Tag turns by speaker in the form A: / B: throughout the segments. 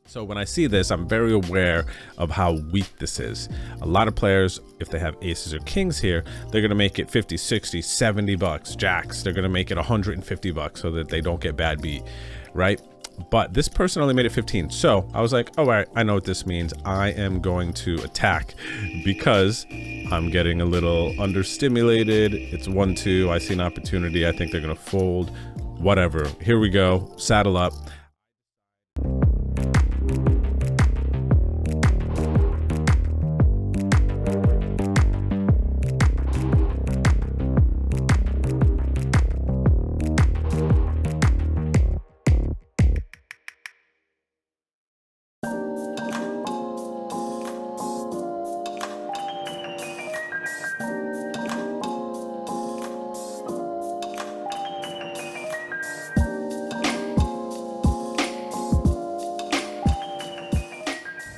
A: So when I see this, I'm very aware of how weak this is. A lot of players, if they have aces or kings here, they're going to make it 50, 60, 70 bucks. Jacks, they're going to make it 150 bucks so that they don't get bad beat, right? But this person only made it 15. So I was like, oh, all right, I know what this means. I am going to attack because I'm getting a little understimulated. It's 1-2. I see an opportunity. I think they're going to fold. Whatever. Here we go. Saddle up.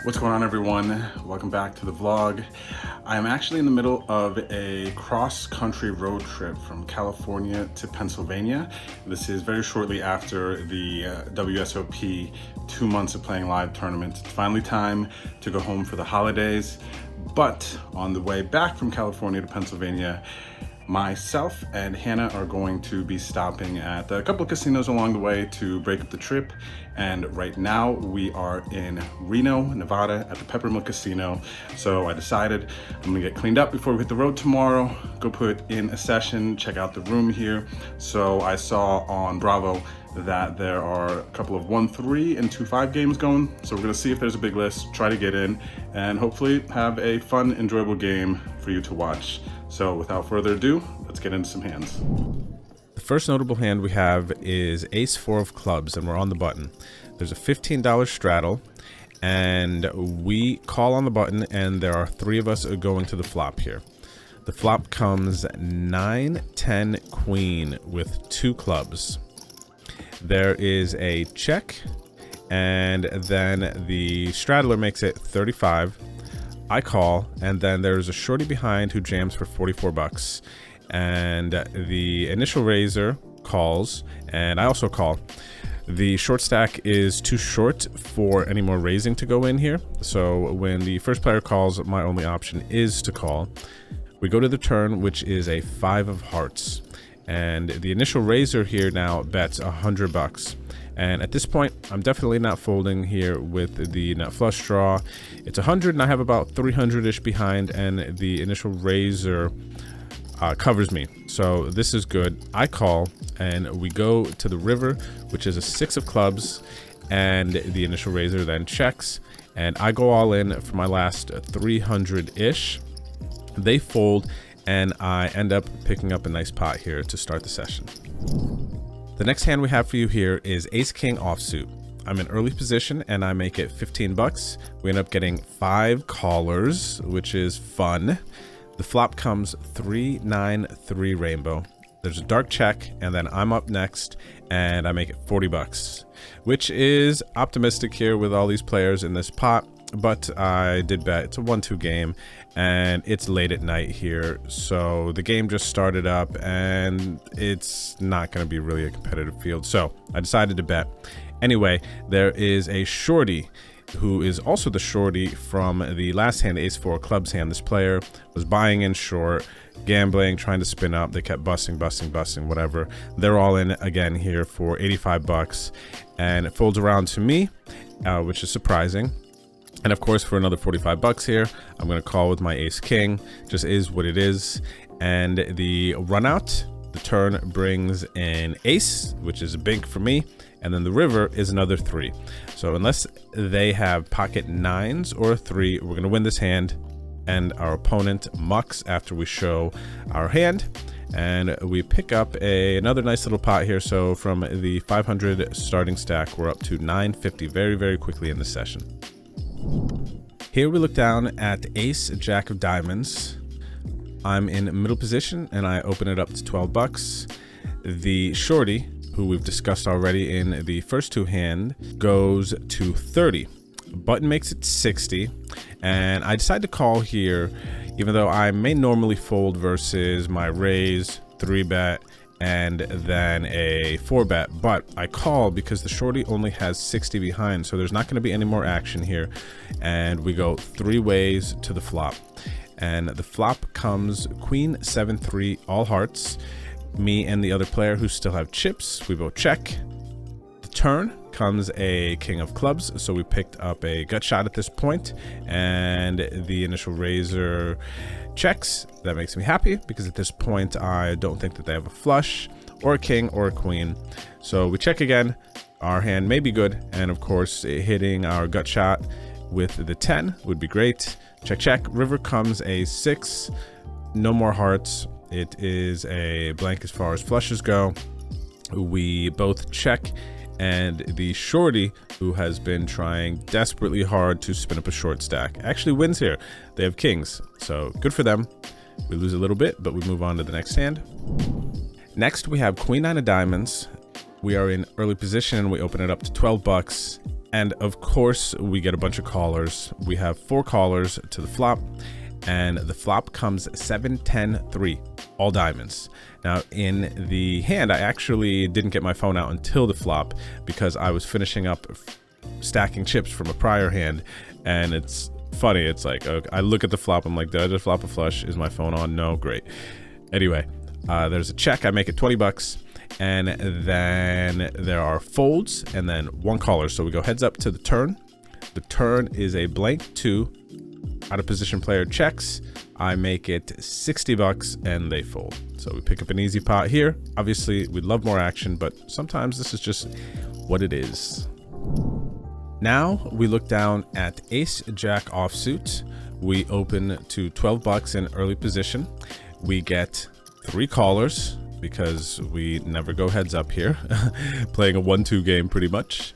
B: What's going on, everyone? Welcome back to the vlog. I'm actually in the middle of a cross-country road trip from California to Pennsylvania. This is very shortly after the WSOP 2 months of playing live tournaments. It's finally time to go home for the holidays. But on the way back from California to Pennsylvania, myself and Hannah are going to be stopping at a couple of casinos along the way to break up the trip. And right now we are in Reno, Nevada at the Peppermill Casino. So I decided I'm gonna get cleaned up before we hit the road tomorrow, go put in a session, check out the room here. So I saw on Bravo that there are a couple of 1-3 and 2-5 games going. So we're gonna see if there's a big list, try to get in, and hopefully have a fun, enjoyable game for you to watch. So without further ado, let's get into some hands.
A: The first notable hand we have is Ace-4 of clubs, and we're on the button. There's a $15 straddle, and we call on the button, and there are 3 of us going to the flop here. The flop comes 9-10 queen with 2 clubs. There is a check, and then the straddler makes it 35. I call, and then there's a shorty behind who jams for 44 bucks. And the initial raiser calls, and I also call. The short stack is too short for any more raising to go in here. So when the first player calls, my only option is to call. We go to the turn, which is a 5 of hearts. And the initial raiser here now bets 100 bucks. And at this point, I'm definitely not folding here with the nut flush draw. It's 100 and I have about 300-ish behind, and the initial raiser covers me. So this is good. I call, and we go to the river, which is a 6 of clubs, and the initial raiser then checks, and I go all in for my last 300-ish. They fold, and I end up picking up a nice pot here to start the session. The next hand we have for you here is Ace-King offsuit. I'm in early position and I make it 15 bucks. We end up getting 5 callers, which is fun. The flop comes 3-9-3 rainbow. There's a dark check, and then I'm up next and I make it 40 bucks, which is optimistic here with all these players in this pot. But I did bet. It's a 1-2 game, and it's late at night here, so the game just started up and it's not going to be really a competitive field, so I decided to bet. Anyway, there is a shorty who is also the shorty from the last hand, Ace-4 clubs hand. This player was buying in short, gambling, trying to spin up. They kept busting, whatever. They're all in again here for 85 bucks, and it folds around to me, which is surprising. And of course, for another 45 bucks here, I'm going to call with my Ace-King. Just is what it is. And the run out, the turn brings an ace, which is a bink for me. And then the river is another 3. So unless they have pocket 9s or a 3, we're going to win this hand. And our opponent mucks after we show our hand. And we pick up another nice little pot here. So from the 500 starting stack, we're up to 950 very, very quickly in this session. Here we look down at Ace Jack of diamonds. I'm in middle position and I open it up to 12 bucks. The shorty, who we've discussed already in the first 2 hand, goes to 30. Button makes it 60, and I decide to call here, even though I may normally fold versus my raise, 3-bet, and then a 4-bet, but I call because the shorty only has 60 behind, so there's not going to be any more action here, and we go 3 ways to the flop. And the flop comes queen 7-3 all hearts. Me and the other player who still have chips, we both check. The turn comes a king of clubs, so we picked up a gut shot at this point, and the initial raiser checks. That makes me happy because at this point I don't think that they have a flush or a king or a queen. So we check again. Our hand may be good, and of course hitting our gut shot with the 10 would be great. Check, check. River comes a 6, no more hearts. It is a blank as far as flushes go. We both check, and the shorty, who has been trying desperately hard to spin up a short stack, actually wins here. They have kings, so good for them. We lose a little bit, but we move on to the next hand. Next, we have queen 9 of diamonds. We are in early position, and we open it up to 12 bucks. And of course, we get a bunch of callers. We have 4 callers to the flop, and the flop comes 7-10-3, all diamonds. Now, in the hand, I actually didn't get my phone out until the flop because I was finishing up stacking chips from a prior hand, and it's funny. It's like, okay, I look at the flop, I'm like, did I just flop a flush? Is my phone on? No, great. Anyway, there's a check. I make it 20 bucks. And then there are folds and then 1 caller. So we go heads up to the turn. The turn is a blank 2. Out of position player checks. I make it 60 bucks and they fold. So we pick up an easy pot here. Obviously, we'd love more action, but sometimes this is just what it is. Now we look down at ace jack offsuit. We open to 12 bucks in early position. We get 3 callers, because we never go heads up here, playing a 1-2 game pretty much.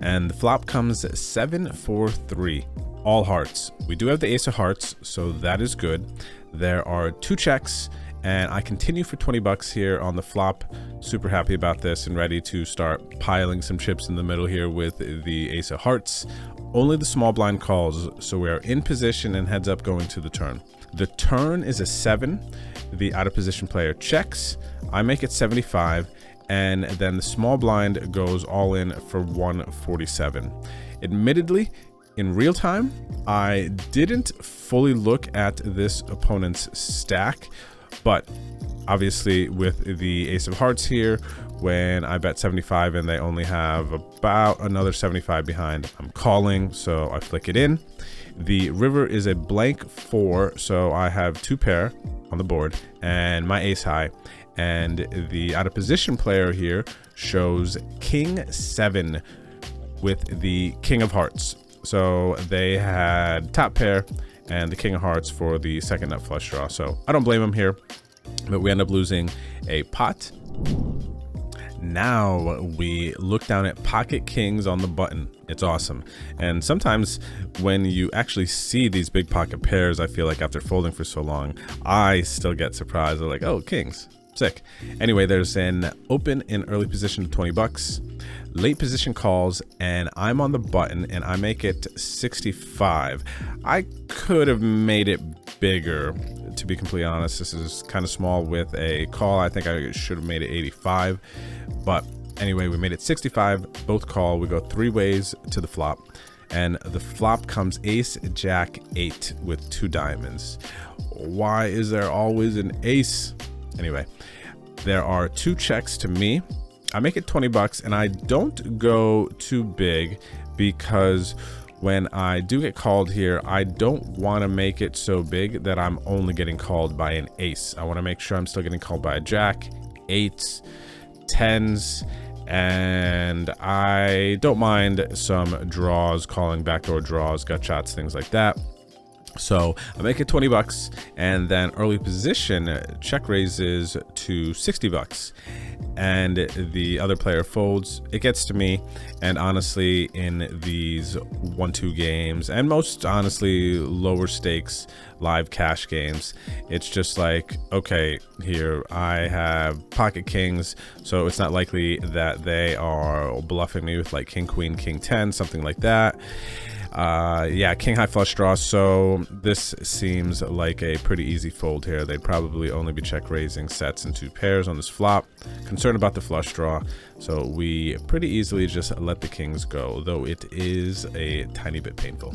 A: And the flop comes 7-4-3, all hearts. We do have the ace of hearts, so that is good. There are 2 checks, and I continue for 20 bucks here on the flop. Super happy about this and ready to start piling some chips in the middle here with the ace of hearts. Only the small blind calls, so we are in position and heads up going to the turn. The turn is a 7. The out of position player checks. I make it 75, and then the small blind goes all in for 147. Admittedly, in real time, I didn't fully look at this opponent's stack, but obviously with the ace of hearts here, when I bet 75 and they only have about another 75 behind, I'm calling, so I flick it in. The river is a blank 4, so I have 2 pair on the board and my ace high, and the out of position player here shows king 7 with the king of hearts. So they had top pair and the king of hearts for the second nut flush draw. So I don't blame them here, but we end up losing a pot. Now we look down at pocket kings on the button. It's awesome. And sometimes when you actually see these big pocket pairs, I feel like after folding for so long, I still get surprised. I'm like, oh, kings, sick. Anyway, there's an open in early position to 20 bucks. Late position calls, and I'm on the button, and I make it 65. I could have made it bigger, to be completely honest. This is kind of small with a call. I think I should have made it 85, but anyway, we made it 65, both call. We go 3 ways to the flop, and the flop comes ace jack 8 with 2 diamonds. Why is there always an ace? Anyway, there are 2 checks to me. I make it 20 bucks, and I don't go too big because when I do get called here, I don't want to make it so big that I'm only getting called by an ace. I want to make sure I'm still getting called by a jack, 8s, 10s, and I don't mind some draws, calling backdoor draws, gut shots, things like that. So I make it 20 bucks, and then early position check raises to 60 bucks, and the other player folds. It gets to me, and honestly, in these 1-2 games, and most honestly lower stakes live cash games, it's just like, okay, here I have pocket kings, so it's not likely that they are bluffing me with like king queen king 10, something like that. Yeah, king high flush draw, so this seems like a pretty easy fold here. They'd probably only be check raising sets and 2 pairs on this flop. Concerned about the flush draw, so we pretty easily just let the kings go, though it is a tiny bit painful.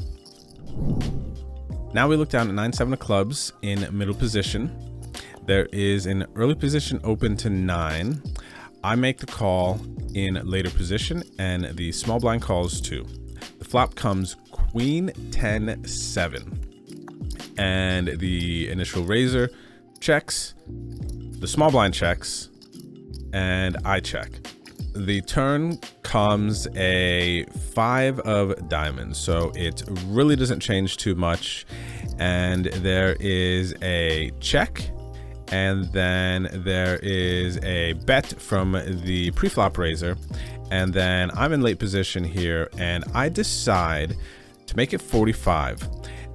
A: Now we look down at 9-7 of clubs in middle position. There is an early position open to 9. I make the call in later position, and the small blind calls too. The flop comes queen 10-7, and the initial raiser checks, the small blind checks, and I check. The turn comes a 5 of diamonds, so it really doesn't change too much, and there is a check, and then there is a bet from the pre-flop raiser, and then I'm in late position here, and I decide to make it 45.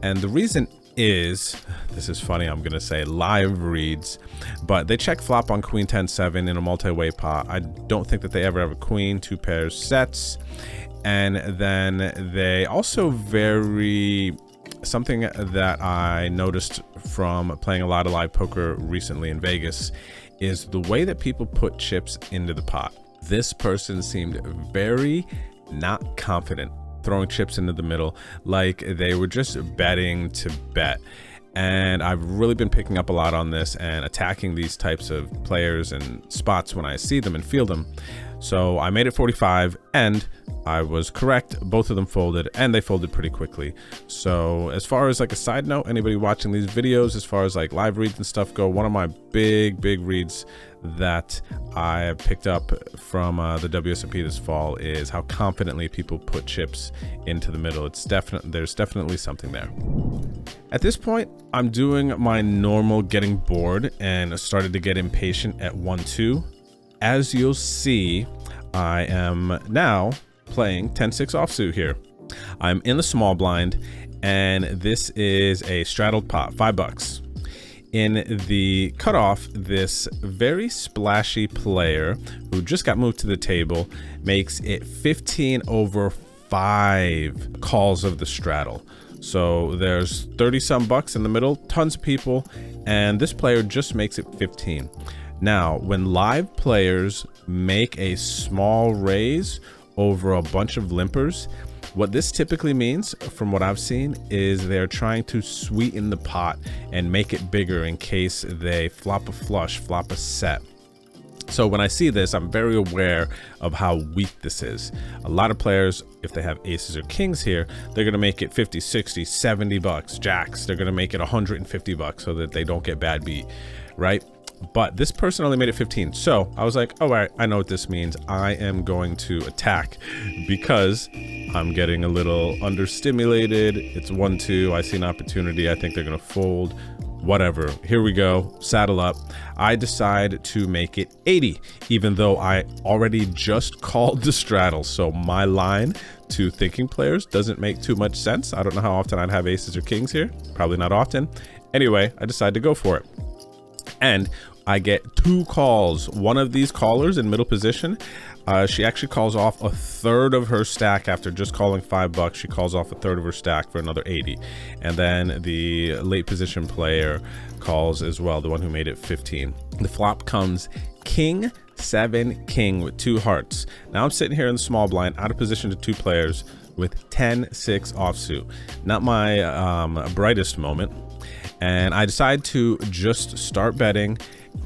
A: And the reason is, this is funny, I'm gonna say live reads, but they check flop on queen 10-7 in a multi-way pot. I don't think that they ever have a queen, 2 pairs sets, and then they also something that I noticed from playing a lot of live poker recently in Vegas is the way that people put chips into the pot. This person seemed very not confident throwing chips into the middle, like they were just betting to bet. And I've really been picking up a lot on this and attacking these types of players and spots when I see them and feel them. So I made it 45, and I was correct. Both of them folded, and they folded pretty quickly. So as far as like a side note, anybody watching these videos, as far as like live reads and stuff go, one of my big reads that I picked up from the WSOP this fall is how confidently people put chips into the middle. There's definitely something there. At this point, I'm doing my normal getting bored and started to get impatient at 1-2. As you'll see, I am now playing 10-6 offsuit here. I'm in the small blind, and this is a straddled pot, $5. In the cutoff, this very splashy player who just got moved to the table makes it 15 over 5 calls of the straddle. So there's 30 some bucks in the middle, tons of people, and this player just makes it 15. Now, when live players make a small raise over a bunch of limpers, what this typically means, from what I've seen, is they're trying to sweeten the pot and make it bigger in case they flop a flush, flop a set. So when I see this, I'm very aware of how weak this is. A lot of players, if they have aces or kings here, they're gonna make it 50, 60, 70 bucks. Jacks, they're gonna make it 150 bucks so that they don't get bad beat, right? But this person only made it 15. So I was like, all right, I know what this means. I am going to attack because I'm getting a little understimulated. It's 1-2, I see an opportunity. I think they're gonna fold, whatever. Here we go, saddle up. I decide to make it 80, even though I already just called the straddle. So my line to thinking players doesn't make too much sense. I don't know how often I'd have aces or kings here. Probably not often. Anyway, I decide to go for it. And I get 2 calls. One of these callers in middle position, she actually calls off a third of her stack after just calling $5. She calls off a third of her stack for another 80. And then the late position player calls as well, the one who made it 15. The flop comes king 7 king with 2 hearts. Now I'm sitting here in the small blind, out of position to 2 players with 10-6 offsuit. Not my brightest moment. And I decide to just start betting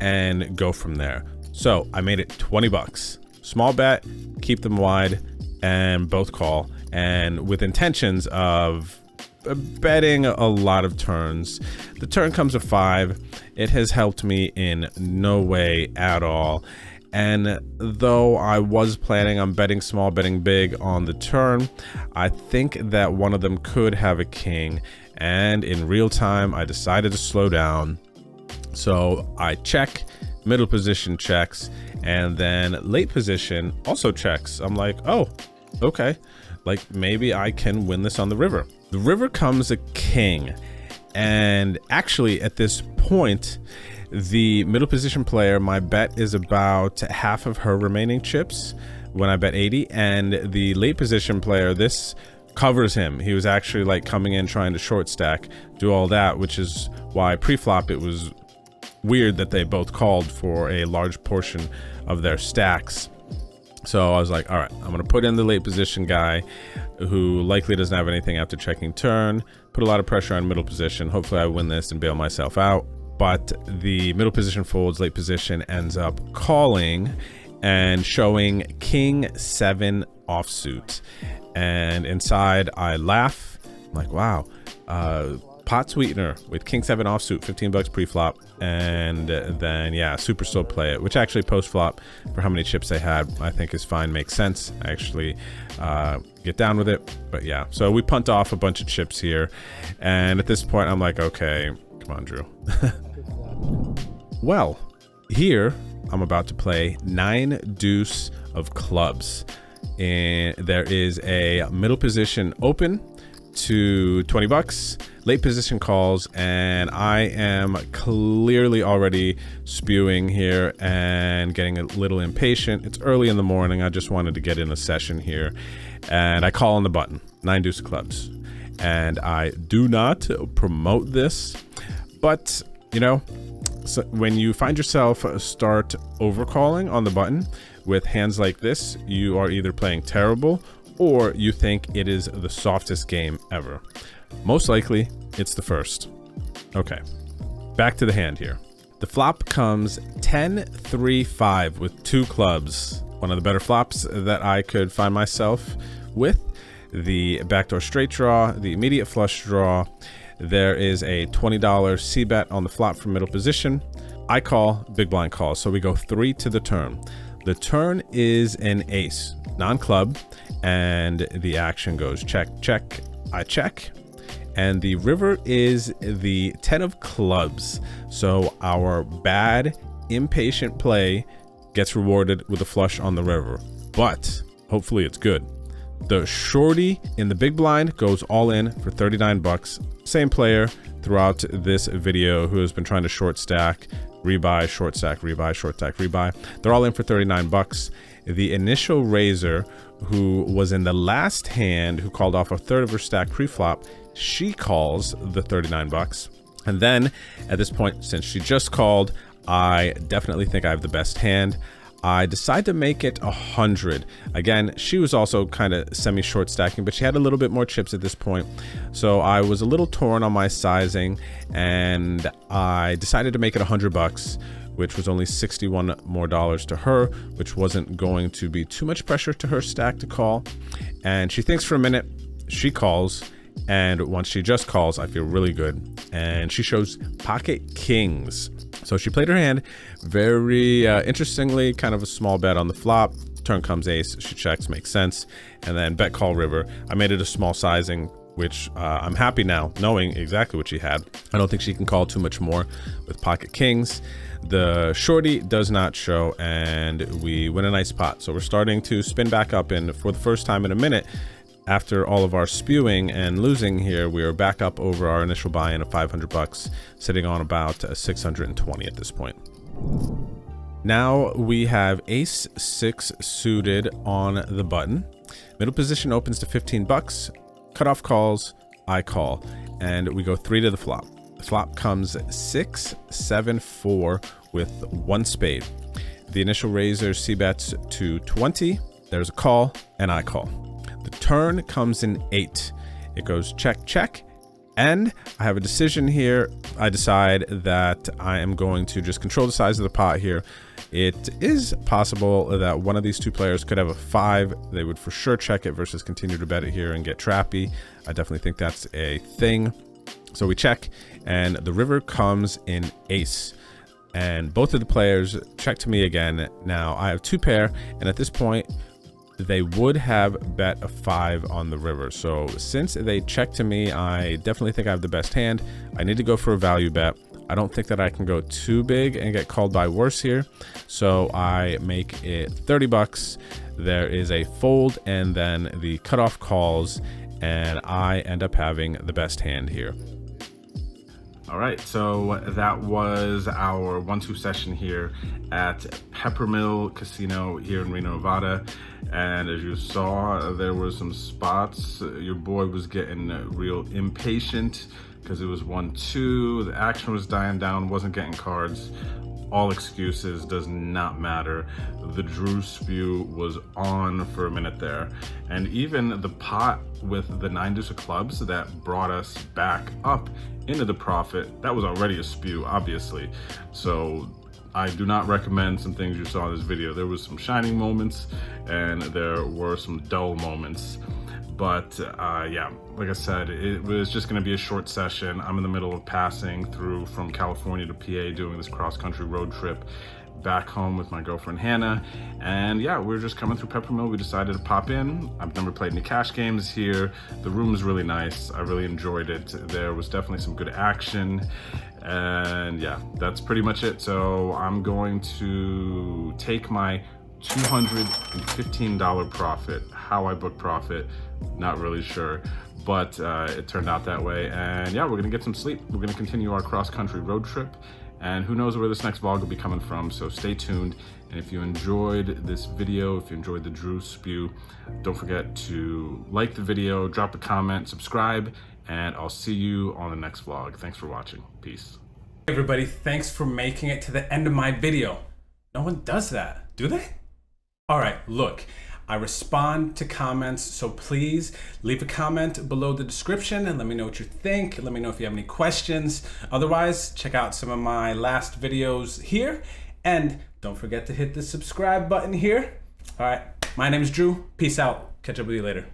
A: and go from there. So I made it 20 bucks. Small bet, keep them wide, and both call. And with intentions of betting a lot of turns. The turn comes a 5. It has helped me in no way at all. And though I was planning on betting small, betting big on the turn, I think that one of them could have a king. And in real time, I decided to slow down. So I check, middle position checks, and then late position also checks. I'm like, oh, okay. Like maybe I can win this on the river. The river comes a king. And actually at this point, the middle position player, my bet is about half of her remaining chips when I bet 80. And the late position player, this covers him. He was actually like coming in trying to short stack, do all that, which is why pre-flop it was weird that they both called for a large portion of their stacks. So I was like, all right, I'm gonna put in the late position guy who likely doesn't have anything after checking turn, put a lot of pressure on middle position. Hopefully I win this and bail myself out. But the middle position folds, late position ends up calling and showing king 7 offsuit. And inside I laugh, I'm like, wow, pot sweetener with king 7 offsuit, $15 pre-flop, and then yeah, super still play it, which actually post-flop for how many chips they had I think is fine, makes sense. I actually get down with it, but yeah, so we punt off a bunch of chips here, and at this point I'm like, okay, come on, Drew. Well, here I'm about to play 9 deuce of clubs, and there is a middle position open to $20, late position calls, and I am clearly already spewing here and getting a little impatient. It's early in the morning. I just wanted to get in a session here, and I call on the button, 9 deuce of clubs, and I do not promote this, but you know, so when you find yourself start overcalling on the button with hands like this, you are either playing terrible or you think it is the softest game ever. Most likely, it's the first. Okay, back to the hand here. The flop comes 10-3-5 with 2 clubs. One of the better flops that I could find myself with. The backdoor straight draw, the immediate flush draw. There is a $20 c-bet on the flop from middle position. I call, big blind calls, so we go 3 to the turn. The turn is an ace, non-club, and the action goes check, check, I check. And the river is the 10 of clubs. So our bad, impatient play gets rewarded with a flush on the river, but hopefully it's good. The shorty in the big blind goes all in for $39. Same player throughout this video who has been trying to short stack, rebuy, short stack, rebuy, short stack, rebuy. They're all in for $39. The initial raiser, who was in the last hand, who called off a third of her stack pre-flop, she calls the $39. And then at this point, since she just called, I definitely think I have the best hand. I decide to make it 100. Again, she was also kind of semi-short stacking, but she had a little bit more chips at this point. So I was a little torn on my sizing, and I decided to make it $100, which was only $61 more to her, which wasn't going to be too much pressure to her stack to call. And she thinks for a minute, she calls, and once she just calls, I feel really good. And she shows pocket kings. So she played her hand very interestingly, kind of a small bet on the flop. Turn comes ace, she checks, makes sense. And then bet call river. I made it a small sizing, which I'm happy now knowing exactly what she had. I don't think she can call too much more with pocket kings. The shorty does not show, and we win a nice pot. So we're starting to spin back up, and for the first time in a minute, after all of our spewing and losing here, we are back up over our initial buy-in of $500, sitting on about 620 at this point. Now we have ace 6 suited on the button. Middle position opens to $15. Cutoff calls, I call, and we go 3 to the flop. The flop comes 6, 7, 4 with 1 spade. The initial raiser c-bets to 20. There's a call, and I call. The turn comes in 8. It goes check, check, and I have a decision here. I decide that I am going to just control the size of the pot here. It is possible that one of these two players could have a 5. They would for sure check it versus continue to bet it here and get trappy. I definitely think that's a thing. So we check, and the river comes in ace. And both of the players check to me again. Now I have 2 pair, and at this point, they would have bet a 5 on the river. So since they check to me, I definitely think I have the best hand. I need to go for a value bet. I don't think that I can go too big and get called by worse here. So I make it $30. There is a fold, and then the cutoff calls, and I end up having the best hand here.
B: All right, so that was our 1-2 session here at Peppermill Casino here in Reno, Nevada. And as you saw, there were some spots. Your boy was getting real impatient because it was 1-2. The action was dying down, wasn't getting cards. All excuses, does not matter. The Drew spew was on for a minute there. And even the pot with the 9 deuce of clubs that brought us back up into the profit, that was already a spew, obviously. So I do not recommend some things you saw in this video. There was some shining moments and there were some dull moments. But yeah, like I said, it was just gonna be a short session. I'm in the middle of passing through from California to PA doing this cross-country road trip back home with my girlfriend Hannah. And yeah, we were just coming through Peppermill. We decided to pop in. I've never played any cash games here. The room was really nice. I really enjoyed it. There was definitely some good action. And yeah, that's pretty much it. So I'm going to take my $215 profit. How I book profit, not really sure, but it turned out that way. And yeah, we're gonna get some sleep. We're gonna continue our cross-country road trip, and who knows where this next vlog will be coming from, so stay tuned. And if you enjoyed this video, if you enjoyed the Drew spew, don't forget to like the video, drop a comment, subscribe, and I'll see you on the next vlog. Thanks for watching. Peace.
C: Hey everybody, thanks for making it to the end of my video. No one does that, do they? All right, look, I respond to comments, so please leave a comment below the description and let me know what you think. Let me know if you have any questions. Otherwise, check out some of my last videos here, and don't forget to hit the subscribe button here. All right, my name is Drew. Peace out. Catch up with you later.